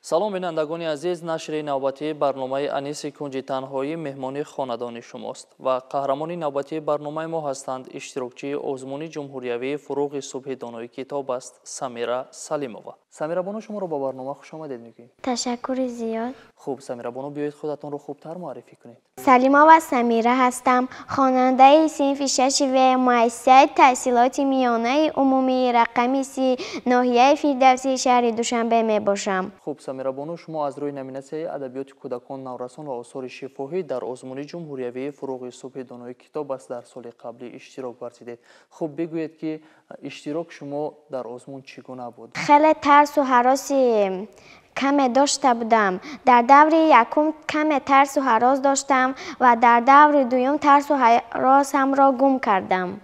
салом бинандагони азиз, нашри навбатии барномаи Аниси кунҷи танҳоӣ меҳмони хонадони шумост ва қаҳрамони навбатии барномаи мо ҳастанд иштирокчии озмуни ҷумҳуриявии фуруғи субҳи донои китоб аст Самира Салимова. Самира боно, шуморо ба барнома хушомадед мегӯем. تشکر زیاد. хуб, Самира боно, биёед худатонро хубтар муаррифӣ кунед. سلیما سمیرا هستم. خواننده صنف 6 و مؤسسه تحصیلات میانه عمومی رقم 30 ناحیه فردوسی شهر دوشنبه می باشم. хуб, Самира боно, шумо аз рӯи номинатсияи адабиёти кӯдакон, наврасон ва осори шифоҳӣ дар озмуни ҷумҳуриявии фуруғи субҳи донои китоб аст дар соли қаблӣ иштирок варзидед. хуб, бигӯед ки иштирок шумо дар озмун чӣ гуна буд? خیلی ترس و هراسی کم داشته بودم. در دور یکم کم ترس و هراس داشتم و در دور دوم ترس و هراسم را گم کردم.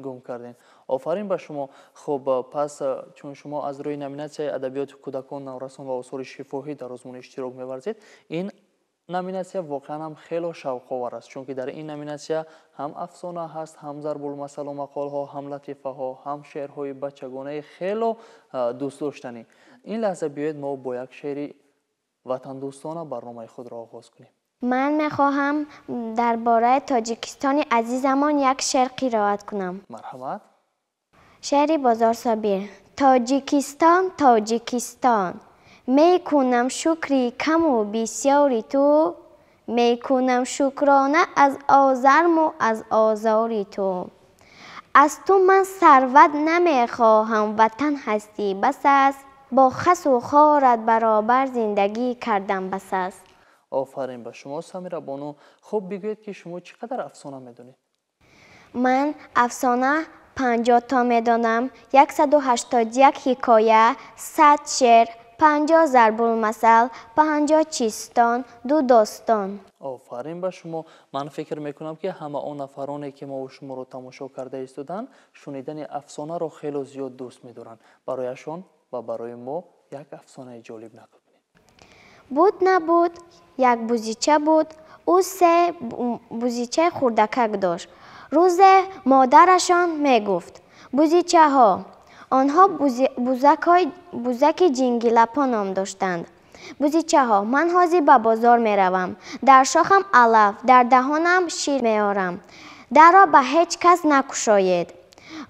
گم کردین. آفرین به شما. خب پس چون شما از روی نامیناسیای ادبیات کودکان، نوراسان و آثار شفاهی در آزمون اشتراک می‌ورزید، این نامیناسیا واقعا هم خیلی شوق‌آور است، چون که در این نامیناسیا هم افسانه هست، هم ضرب المثل و مقال‌ها، هم لطیفه ها، هم شعرهای بچگانه خیلی دوست داشتنی. این لحظه بیاید ما با یک شعری وطن دوستانه برنامه خود را آغاز کنیم. من میخواهم درباره تاجیکستان عزیزمان یک شعر قرائت کنم. مرحمت. شعری بازار صابر. تاجیکستان تاجیکستان، میکنم شکری کم و بسیاری تو، میکنم شکرانه از آزرم و از آزاری تو. از تو من ثروت نمیخواهم، وطن هستی بس است، با خس و خارت برابر زندگی کردم بس است. آفرین به شما سمیرا بانو. خب بگوید که شما چقدر افسانه میدونید؟ من افسانه 50 تا میدانم، 181 حکایه، 100 شعر، 50 ضرب المثل، 50 چیستان، 2 داستان. آفرین به شما. من فکر میکنم که همه آن نفرانی که ما و شما رو تماشا کرده ایستادن شنیدن افسانه رو خیلی زیاد دوست میدارن. برایشان و برای ما یک افسانه جالب نقل کنید. بود نبود یک بوزیچه بود، او 3 بوزیچه خردکک داشت. روز مادرشان میگفت بوزیچه ها، آنها بوزک جنگلپا نام داشتند. بوزیچه ها، من حاضر به بازار میروم، در شاخم علف، در دهانم شیر میارم، در را به هیچ کس نگشایید.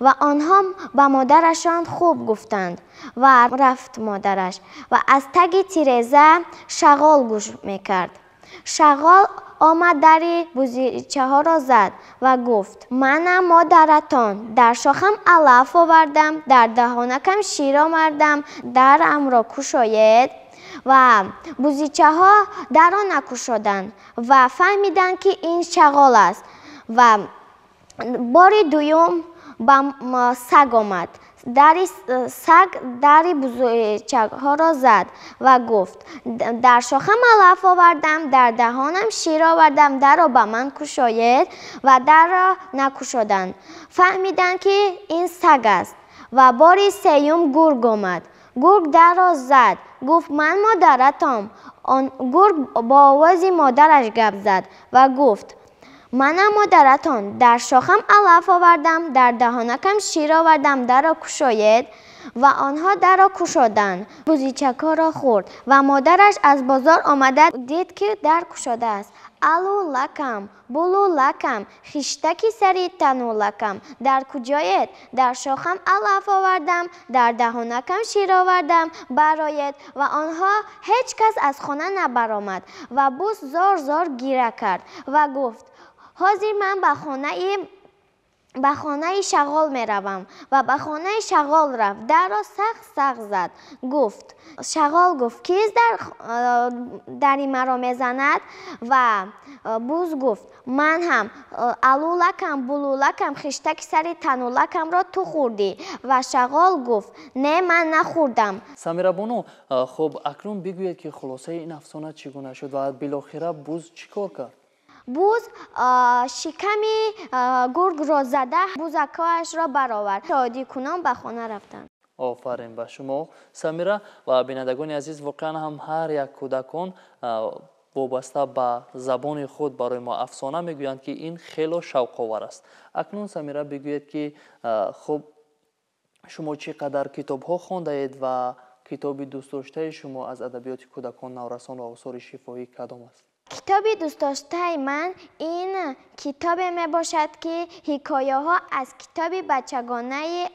و آنها به مادرشان خوب گفتند و رفت مادرش و از تگ تیرزه شغال گوش میکرد. شغال آمد در بوزیچه ها را زد و گفت منم مادرتان، در شاخم علف آوردم، در دهانکم شیر آوردم، درم را گشایید. و بوزیچه ها در را نگشودند و فهمیدند که این شغال است. و بار دوم با سگ آمد، سگ در بوزیچه ها را زد و گفت در شاخم علف آوردم، در دهانم شیر آوردم، در را به من گشایید. و در را نگشودند. فهمیدند که این سگ است. و بار سوم گرگ آمد، گرگ در را زد، گفت من مادرتم. گرگ با آواز مادرش گپ زد و گفت منم مادرتان، در شاخم علف آوردم، در دهانکم شیر آوردم، در را گشایید. و آنها در را گشودند. بوزیچه را خورد و مادرش از بازار آمده دید که در گشاده است. الو لکم، بلو لکم، خشتکی سری تنو لکم، در کجایید؟ در شاخم علف آوردم، در دهانکم شیر آوردم، برایید. و آنها هیچ کس از خانه نبرآمد و بوز زار زار گیره کرد و گفت حاضر من به خانه شغال می روم. و به خانه شغال رفت، در را سخت زد. گفت شغال گفت کیست در مرا می زند؟ و بوز گفت من هم. الو لکم، بلو لکم، خشتک سری تنو لکم را تو خوردی. و شغال گفت نه من نخوردم. سمیرا بانو، خب اکنون بگوید که خلاصه این افسانه چگونه شد و بالاخره بوز چیکار کرد؟ بوز شکمی گرگ را زده، بوزکایش را برآورد. شادی کنان به خانه رفتند. آفرین به شما سمیرا. و بینندگان عزیز، واقعا هم هر یک کودکان وابسته به زبان خود برای ما افسانه میگویند که این خیلی شوق آور است. اکنون سمیرا بگوید که خب شما چقدر کتاب ها خوانده اید و کتابی دوست داشته شما از ادبیات کودکان نورسان و آثار شفاهی کدام است؟ کتابی دوست داشته من این کتاب می باشد که حکایه ها از کتاب بچگانه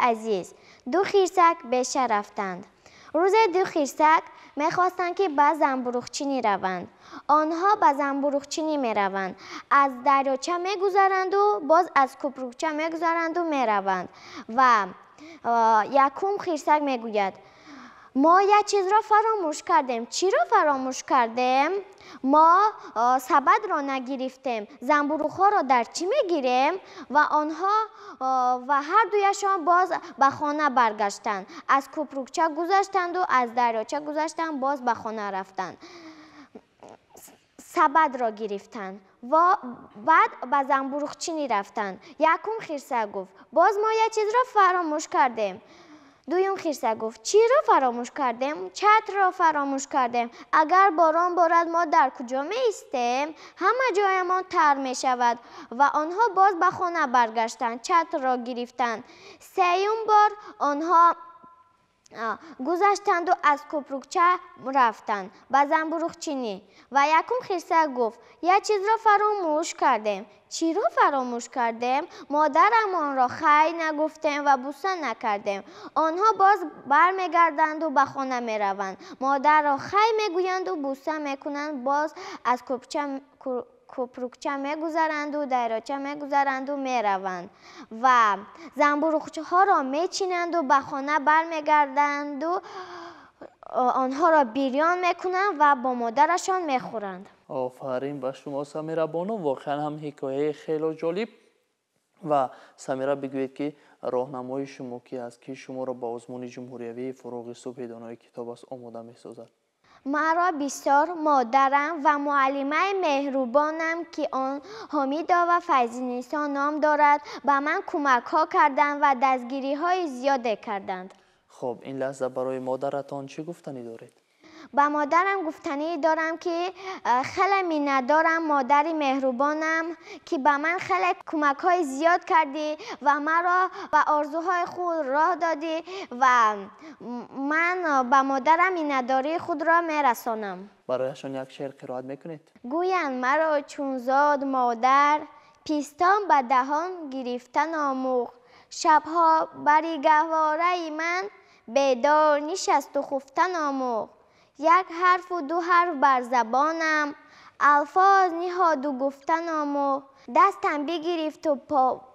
عزیز. دو خرسک بشه رفتند. روز دو خرسک می خواستند که به زنبورخچینی روند. آنها به زنبورخچینی می روند. از دریاچه می گذرند و باز از کپروکچه می گذرند و می روند. و یکم خرسک می گوید ما یک چیز را فراموش کردیم. چی را فراموش کردیم؟ ما سبد را نگرفتیم. زنبورخ ها را در چی میگیریم؟ و آنها و هر دویشان باز به خانه برگشتند. از کپروکچه گذشتند و از دریاچه گذشتند، باز به خانه رفتند. سبد را گرفتند و بعد به زنبورخچینی رفتند. یکم خرسک گفت باز ما یک چیز را فراموش کردیم. دویم خرسک گفت چی را فراموش کردیم؟ چتر را فراموش کردیم. اگر باران بارد ما در کجا می ایستیم؟ همه جایمان تر می شود. و آنها باز به خانه برگشتند. چتر را گرفتند. سوم بار آنها گذشتند و از کپروکچه رفتند به زنبورخچینی. و یکم خرسک گفت یک چیز را فراموش کردیم. چی را فراموش کردیم؟ مادرمان را خیر نگفتیم و بوسه نکردیم. آنها باز برمیگردند و به خانه می روند. مادر را خیر میگویند و بوسه میکنند. باز از کپروکچه میگذرند و دریاچه میگذرند و میروند و زنبورخچه ها را میچینند و به خانه برمیگردند و آنها را بیریان میکنند و با مادرشان میخورند. آفرین به شما سمیرا بانو، واقعا هم حکایه خیلی جالب. و سمیرا بگوید که راهنمای شما کی است که شما را با آزمون جمهوریوی فروغ صبح دانای کتاب است آماده میسازد؟ مرا بسیار مادرم و معلمه مهربانم که آن حمیدا و فیض‌نیسا نام دارد به من کمک ها کردند و دستگیری های زیاده کردند. خب این لحظه برای مادرتان چه گفتنی دارید؟ با مادرم گفتنی دارم که خیلی می‌ندارم مادری مهربانم که به من خیلی کمک های زیاد کردی و مرا به آرزوهای خود راه دادی و من به مادرم می‌نداری خود را میرسانم. برایشان یک شعر قرائت میکنید؟ گویند مرا چون زاد مادر پیستان به دهان گرفتن آموخت. شبها بری گهواره من بیدار نشست و خفتن آموخت. یک حرف و دو حرف بر زبانم الفاظ نهاد و گفتن آموخت. دستم بگرفت و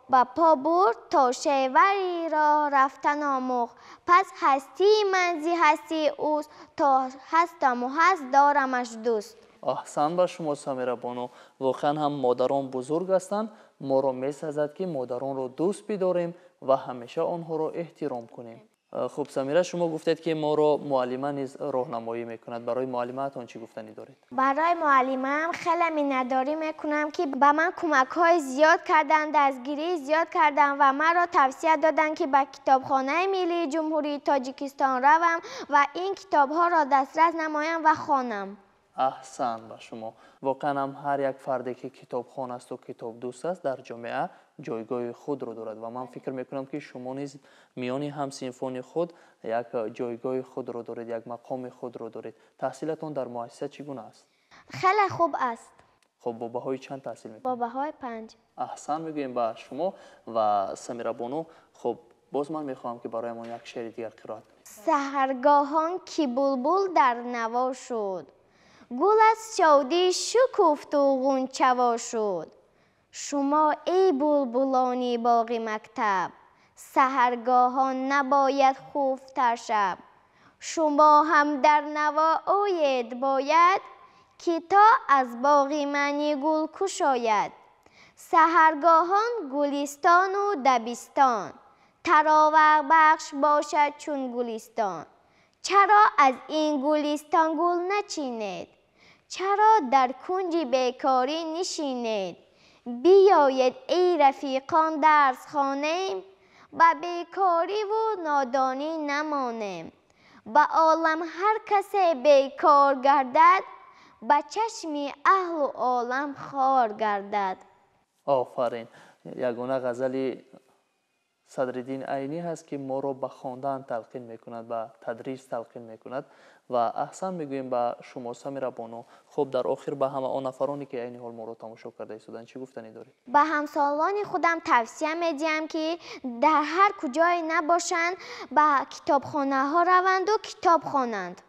به پا برد تا شیوری را رفتن آموخت. پس هستی منزی هستی اوست تا هستم و هست دارمش دوست. احسان به شما سمیرا بانو، واقعا هم مادران بزرگ هستند. ما را میسازد که مادران را دوست بداریم و همیشه آنها را احترام کنیم. خب سمیرا شما گفتید که ما را معلمه نیز راهنمایی میکند. برای معلمتان چی گفتنی دارید؟ برای معلمم خیلی مینداری میکنم که به من کمک های زیاد کردن، دستگیری زیاد کردن و مرا توصیه دادن که به کتابخانه ملی جمهوری تاجیکستان روم و این کتاب ها را دسترس نمایم و خوانم. احسان به شما. واقعا هم هر یک فردی که کتابخوان است و کتاب دوست است در جامعه جایگاه خود را دارد و من فکر میکنم که شما نیز میان همسنفان خود یک جایگاه خود را دارید، یک مقام خود را دارید. تحصیلتان در مؤسسه چگونه است؟ خیلی خوب است. خب با بهای چند تحصیل میکنید؟ با بهای 5. احسان میگویم به شما. و سمیرا بانو، خب باز من میخواهم که برای ما یک شعر دیگر قرائت کنید. سحرگاهان که بلبل در نوا شد، گل از شادی شکفت و غنچه شد. شما ای بلبلان باغ مکتب، سحرگاهان نباید خفتر شب. شما هم در نوا آید باید، که تا از باغ منی گل کشاید. سحرگاهان گلستان و دبستان، تراوت بخش باشد چون گلستان. چرا از این گلستان گل نچینید؟ چرا در کنج بیکاری نشینید؟ بیایید ای رفیقان درس خوانیم، به بیکاری و نادانی نمانیم. به عالم هر کسی بیکار گردد، به چشم اهل و عالم خوار گردد. آفرین. یگانه غزل صدرالدین عینی هست که ما را به خواندن تلقین میکند، به تدریس تلقین میکند و احسن میگوییم به شما سمیرا بانو. خب در آخر به همه آن نفرانی که عین حال ما را تماشا کرده ایستادند چی گفتنی دارید؟ به همسالان خودم توصیه میدیم که در هر کجای نباشند به کتابخانه ها روند و کتاب خوانند.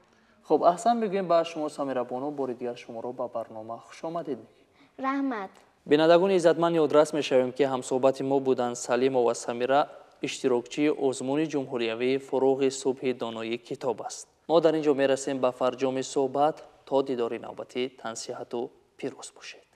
خب احسن میگوییم به شما سمیرا بانو. بار دیگر شما را به برنامه خوش آمدید میگیم. رحمت. بینندگان عزتمند یادرس میشویم که همصحبت ما بودند سلیما و سمیرا، اشتراکچی آزمون جمهوریوی فروغ صبح دانایی کتاب است. ما در اینجا میرسیم به فرجام صحبت. تا دیدار نوبتی، تن صحت و پیروز باشید.